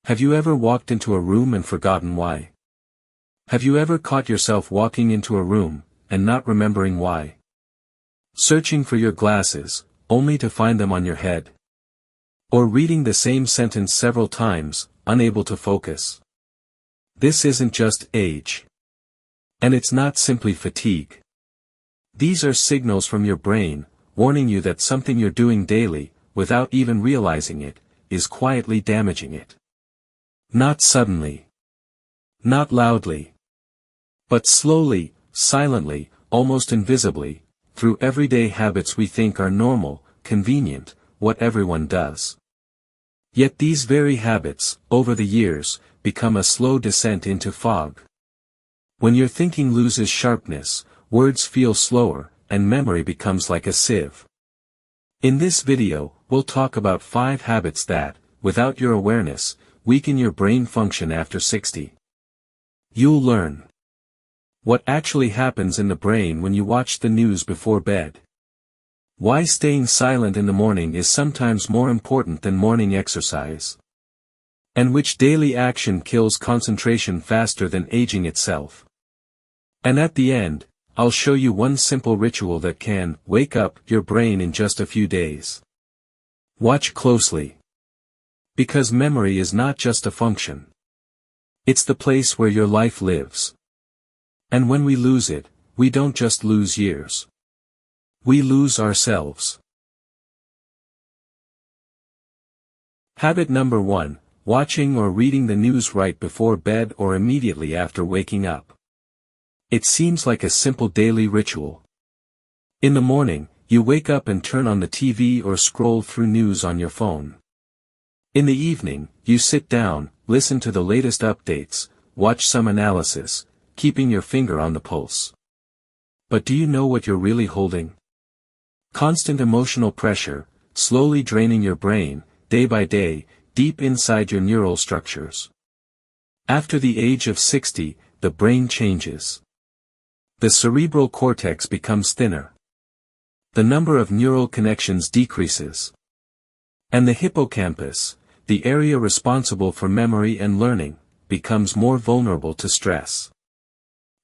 Have you ever walked into a room and forgotten why? Have you ever caught yourself walking into a room, and not remembering why? Searching for your glasses, only to find them on your head? Or reading the same sentence several times, unable to focus? This isn't just age. And it's not simply fatigue. These are signals from your brain, warning you that something you're doing daily, without even realizing it, is quietly damaging it. Not suddenly. Not loudly. But slowly, silently, almost invisibly, through everyday habits we think are normal, convenient, what everyone does. Yet these very habits, over the years, become a slow descent into fog. When your thinking loses sharpness, words feel slower, and memory becomes like a sieve. In this video, we'll talk about 5 habits that, without your awareness, weaken your brain function after 60. You'll learn what actually happens in the brain when you watch the news before bed. Why staying silent in the morning is sometimes more important than morning exercise. And which daily action kills concentration faster than aging itself. And at the end, I'll show you one simple ritual that can wake up your brain in just a few days. Watch closely. Because memory is not just a function. It's the place where your life lives. And when we lose it, we don't just lose years. We lose ourselves. Habit number 1, watching or reading the news right before bed or immediately after waking up. It seems like a simple daily ritual. In the morning, you wake up and turn on the TV or scroll through news on your phone. In the evening, you sit down, listen to the latest updates, watch some analysis, keeping your finger on the pulse. But do you know what you're really holding? Constant emotional pressure, slowly draining your brain, day by day, deep inside your neural structures. After the age of 60, the brain changes. The cerebral cortex becomes thinner. The number of neural connections decreases. And the hippocampus, the area responsible for memory and learning, becomes more vulnerable to stress.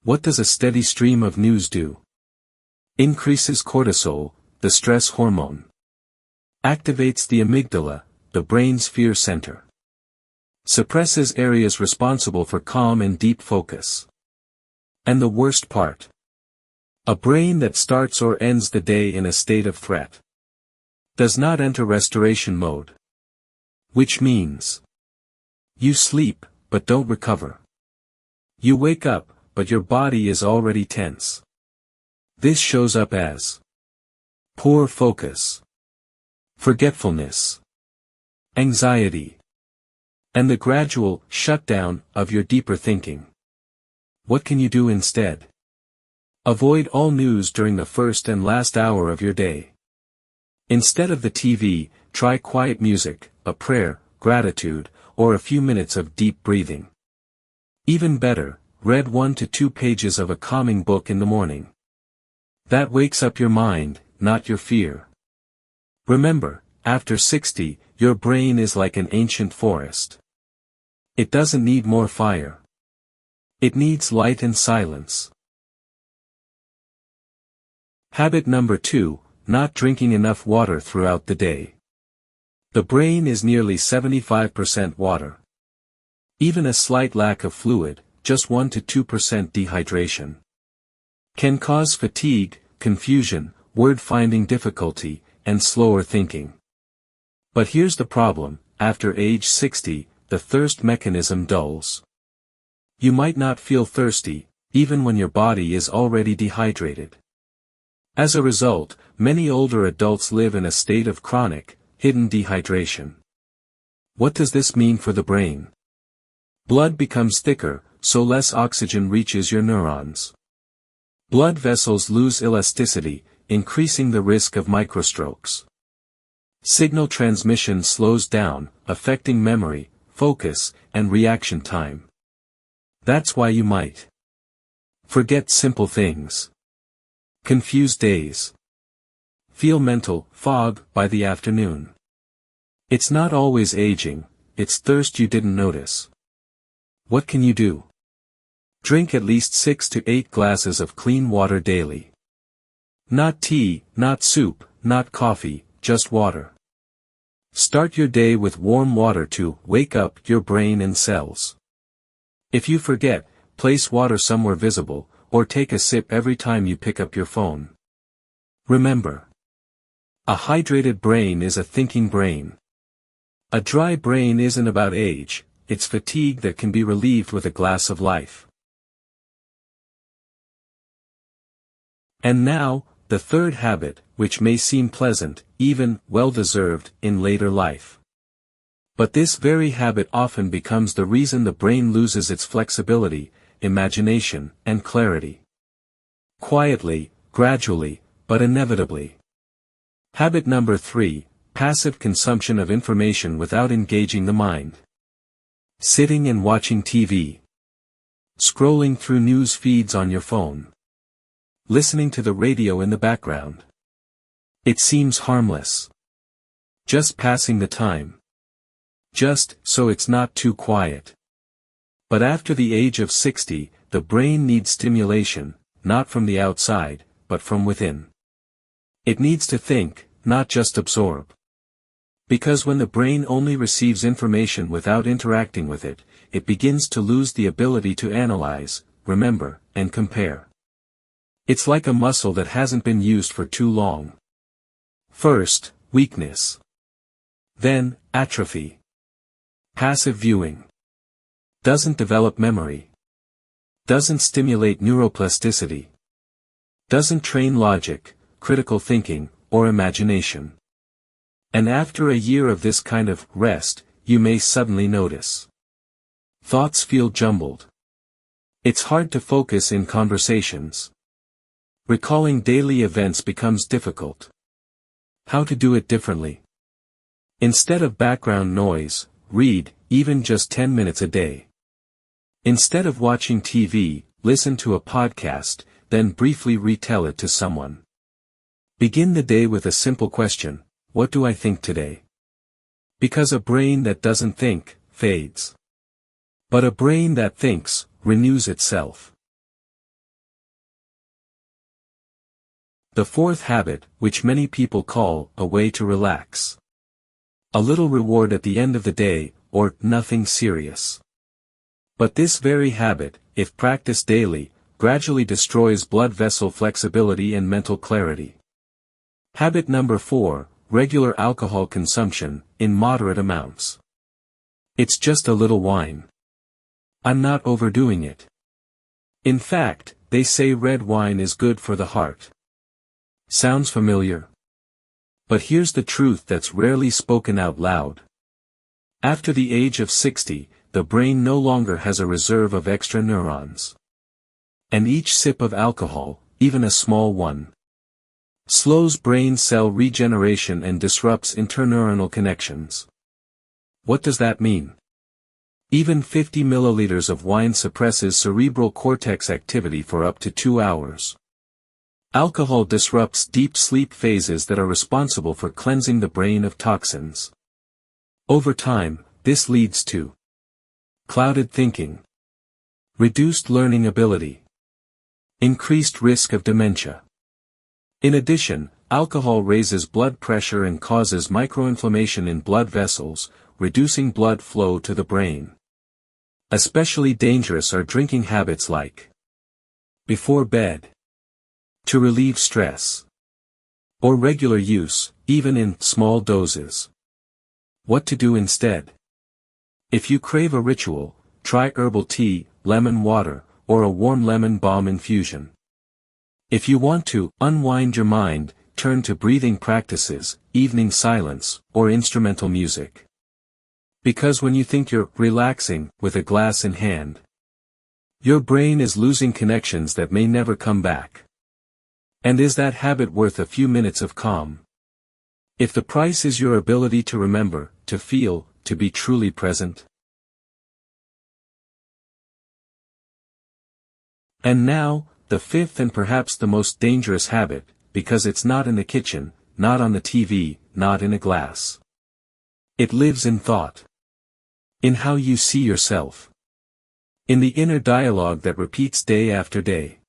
What does a steady stream of news do? Increases cortisol, the stress hormone. Activates the amygdala, the brain's fear center. Suppresses areas responsible for calm and deep focus. And the worst part. A brain that starts or ends the day in a state of threat. Does not enter restoration mode. Which means you sleep, but don't recover. You wake up, but your body is already tense. This shows up as poor focus, forgetfulness, anxiety, and the gradual shutdown of your deeper thinking. What can you do instead? Avoid all news during the first and last hour of your day. Instead of the TV, try quiet music, a prayer, gratitude, or a few minutes of deep breathing. Even better, read 1 to 2 pages of a calming book in the morning. That wakes up your mind, not your fear. Remember, after 60, your brain is like an ancient forest. It doesn't need more fire. It needs light and silence. Habit number 2, not drinking enough water throughout the day. The brain is nearly 75% water. Even a slight lack of fluid, just 1 to 2% dehydration, can cause fatigue, confusion, word-finding difficulty, and slower thinking. But here's the problem, after age 60, the thirst mechanism dulls. You might not feel thirsty, even when your body is already dehydrated. As a result, many older adults live in a state of chronic, hidden dehydration. What does this mean for the brain? Blood becomes thicker, so less oxygen reaches your neurons. Blood vessels lose elasticity, increasing the risk of microstrokes. Signal transmission slows down, affecting memory, focus, and reaction time. That's why you might forget simple things. Confuse days. Feel mental fog by the afternoon. It's not always aging, it's thirst you didn't notice. What can you do? Drink at least 6 to 8 glasses of clean water daily. Not tea, not soup, not coffee, just water. Start your day with warm water to wake up your brain and cells. If you forget, place water somewhere visible, or take a sip every time you pick up your phone. Remember, a hydrated brain is a thinking brain. A dry brain isn't about age, it's fatigue that can be relieved with a glass of life. And now, the third habit, which may seem pleasant, even well-deserved, in later life. But this very habit often becomes the reason the brain loses its flexibility, imagination, and clarity. Quietly, gradually, but inevitably. Habit number 3, passive consumption of information without engaging the mind. Sitting and watching TV. Scrolling through news feeds on your phone. Listening to the radio in the background. It seems harmless. Just passing the time. Just so it's not too quiet. But after the age of 60, the brain needs stimulation, not from the outside, but from within. It needs to think, not just absorb. Because when the brain only receives information without interacting with it, it begins to lose the ability to analyze, remember, and compare. It's like a muscle that hasn't been used for too long. First, weakness. Then, atrophy. Passive viewing. Doesn't develop memory. Doesn't stimulate neuroplasticity. Doesn't train logic, critical thinking, or imagination. And after a year of this kind of rest, you may suddenly notice. Thoughts feel jumbled. It's hard to focus in conversations. Recalling daily events becomes difficult. How to do it differently? Instead of background noise, read, even just 10 minutes a day. Instead of watching TV, listen to a podcast, then briefly retell it to someone. Begin the day with a simple question: what do I think today? Because a brain that doesn't think, fades. But a brain that thinks, renews itself. The fourth habit, which many people call a way to relax. A little reward at the end of the day, or nothing serious. But this very habit, if practiced daily, gradually destroys blood vessel flexibility and mental clarity. Habit number 4, regular alcohol consumption, in moderate amounts. It's just a little wine. I'm not overdoing it. In fact, they say red wine is good for the heart. Sounds familiar? But here's the truth that's rarely spoken out loud. After the age of 60, the brain no longer has a reserve of extra neurons. And each sip of alcohol, even a small one, slows brain cell regeneration and disrupts interneuronal connections. What does that mean? Even 50 milliliters of wine suppresses cerebral cortex activity for up to 2 hours. Alcohol disrupts deep sleep phases that are responsible for cleansing the brain of toxins. Over time, this leads to clouded thinking, reduced learning ability, increased risk of dementia. In addition, alcohol raises blood pressure and causes microinflammation in blood vessels, reducing blood flow to the brain. Especially dangerous are drinking habits like before bed, to relieve stress, or regular use, even in small doses. What to do instead? If you crave a ritual, try herbal tea, lemon water, or a warm lemon balm infusion. If you want to unwind your mind, turn to breathing practices, evening silence, or instrumental music. Because when you think you're relaxing, with a glass in hand, your brain is losing connections that may never come back. And is that habit worth a few minutes of calm? If the price is your ability to remember, to feel, to be truly present. And now, the fifth and perhaps the most dangerous habit, because it's not in the kitchen, not on the TV, not in a glass. It lives in thought. In how you see yourself. In the inner dialogue that repeats day after day.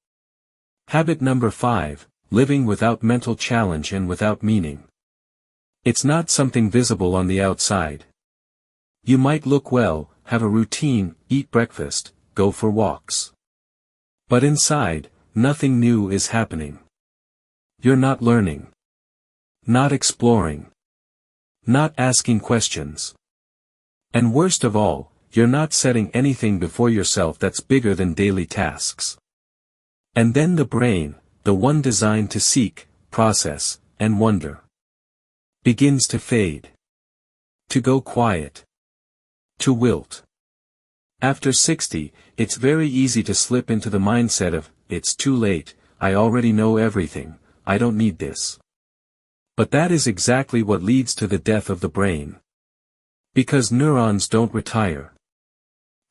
Habit number 5, living without mental challenge and without meaning. It's not something visible on the outside. You might look well, have a routine, eat breakfast, go for walks. But inside, nothing new is happening. You're not learning. Not exploring. Not asking questions. And worst of all, you're not setting anything before yourself that's bigger than daily tasks. And then the brain, the one designed to seek, process, and wonder, begins to fade. To go quiet. To wilt. After 60, it's very easy to slip into the mindset of, it's too late, I already know everything, I don't need this. But that is exactly what leads to the death of the brain. Because neurons don't retire.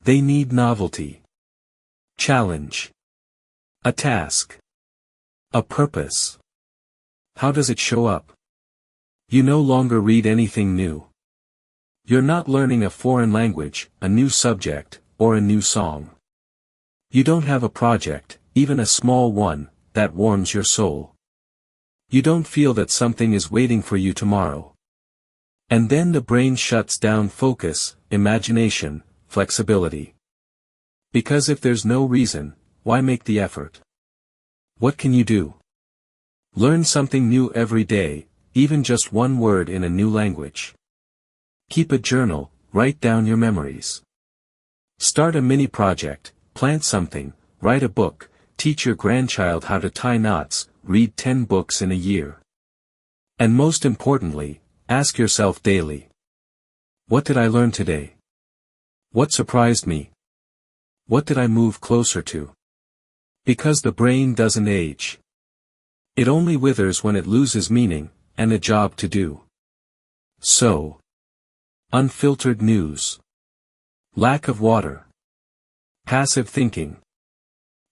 They need novelty. Challenge. A task. A purpose. How does it show up? You no longer read anything new. You're not learning a foreign language, a new subject, or a new song. You don't have a project, even a small one, that warms your soul. You don't feel that something is waiting for you tomorrow. And then the brain shuts down focus, imagination, flexibility. Because if there's no reason, why make the effort? What can you do? Learn something new every day, even just one word in a new language. Keep a journal, write down your memories. Start a mini project, plant something, write a book, teach your grandchild how to tie knots, read 10 books in a year. And most importantly, ask yourself daily. What did I learn today? What surprised me? What did I move closer to? Because the brain doesn't age. It only withers when it loses meaning, and a job to do. So. Unfiltered news. Lack of water. Passive thinking.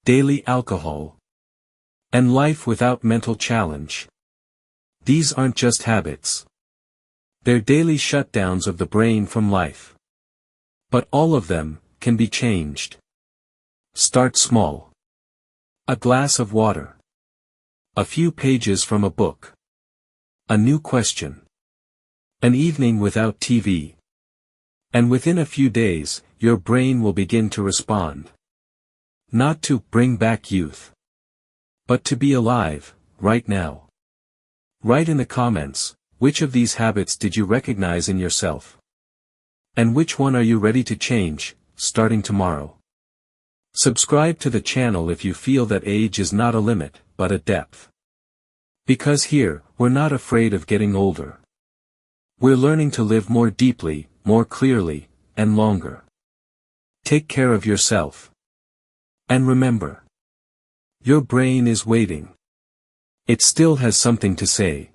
Daily alcohol. And life without mental challenge. These aren't just habits. They're daily shutdowns of the brain from life. But all of them can be changed. Start small. A glass of water. A few pages from a book. A new question. An evening without TV. And within a few days, your brain will begin to respond. Not to bring back youth. But to be alive, right now. Write in the comments, which of these habits did you recognize in yourself? And which one are you ready to change, starting tomorrow? Subscribe to the channel if you feel that age is not a limit, but a depth. Because here, we're not afraid of getting older. We're learning to live more deeply, more clearly, and longer. Take care of yourself. And remember. Your brain is waiting. It still has something to say.